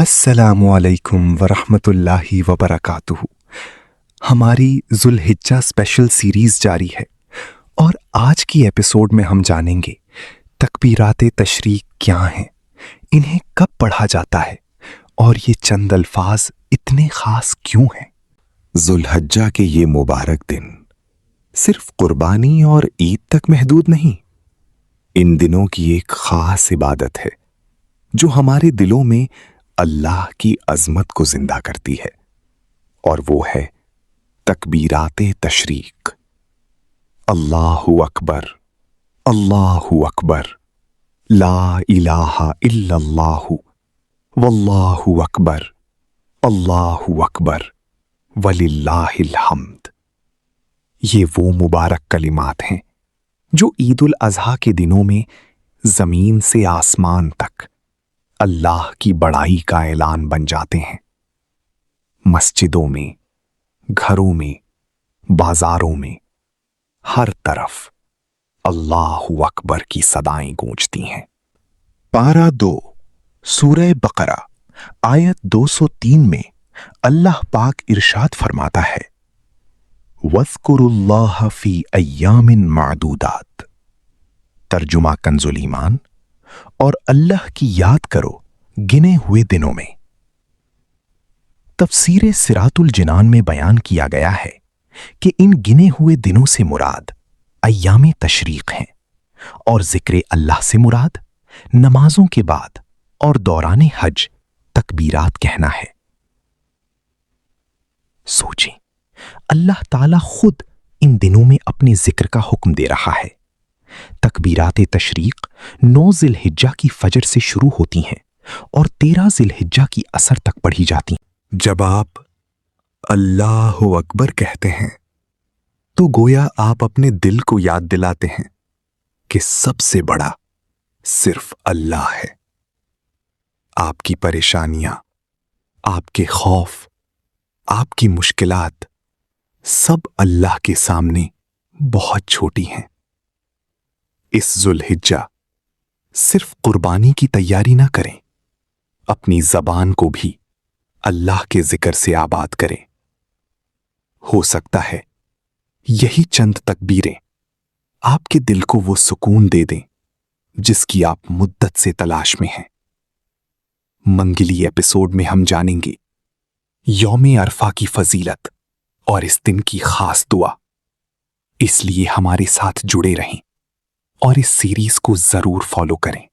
السلام علیکم ورحمۃ اللہ وبرکاتہ۔ ہماری ذوالحجہ اسپیشل سیریز جاری ہے اور آج کی ایپیسوڈ میں ہم جانیں گے تکبیرات تشریق کیا ہیں، انہیں کب پڑھا جاتا ہے اور یہ چند الفاظ اتنے خاص کیوں ہیں۔ ذوالحجہ کے یہ مبارک دن صرف قربانی اور عید تک محدود نہیں، ان دنوں کی ایک خاص عبادت ہے جو ہمارے دلوں میں اللہ کی عظمت کو زندہ کرتی ہے، اور وہ ہے تکبیرات تشریق۔ اللہ اکبر، اللہ اکبر، لا الہ الا اللہ، واللہ اکبر، اللہ اکبر، وللہ الحمد۔ یہ وہ مبارک کلمات ہیں جو عید الاضحیٰ کے دنوں میں زمین سے آسمان تک اللہ کی بڑائی کا اعلان بن جاتے ہیں۔ مسجدوں میں، گھروں میں، بازاروں میں، ہر طرف اللہ اکبر کی صدائیں گونجتی ہیں۔ پارہ 2 سورہ بقرہ آیت 203 میں اللہ پاک ارشاد فرماتا ہے، وَاذْكُرُوا اللَّهَ فِي أَيَّامٍ مَّعْدُودَاتٍ۔ ترجمہ کنز ایمان، اور اللہ کی یاد کرو گنے ہوئے دنوں میں۔ تفسیر صراط الجنان میں بیان کیا گیا ہے کہ ان گنے ہوئے دنوں سے مراد ایام تشریق ہیں، اور ذکر اللہ سے مراد نمازوں کے بعد اور دوران حج تکبیرات کہنا ہے۔ سوچیں، اللہ تعالیٰ خود ان دنوں میں اپنے ذکر کا حکم دے رہا ہے۔ تکبیرات تشریق 9 ذی الحجہ کی فجر سے شروع ہوتی ہیں اور 13 ذی الحجہ کی عصر تک پڑھی جاتی ہیں۔ جب آپ اللہ اکبر کہتے ہیں تو گویا آپ اپنے دل کو یاد دلاتے ہیں کہ سب سے بڑا صرف اللہ ہے۔ آپ کی پریشانیاں، آپ کے خوف، آپ کی مشکلات سب اللہ کے سامنے بہت چھوٹی ہیں۔ اس ذوالحجہ صرف قربانی کی تیاری نہ کریں، اپنی زبان کو بھی اللہ کے ذکر سے آباد کریں۔ ہو سکتا ہے یہی چند تکبیریں آپ کے دل کو وہ سکون دے دیں جس کی آپ مدت سے تلاش میں ہیں۔ منگلی ایپیسوڈ میں ہم جانیں گے یوم عرفہ کی فضیلت اور اس دن کی خاص دعا، اس لیے ہمارے ساتھ جڑے رہیں اور اس سیریز کو ضرور فالو کریں۔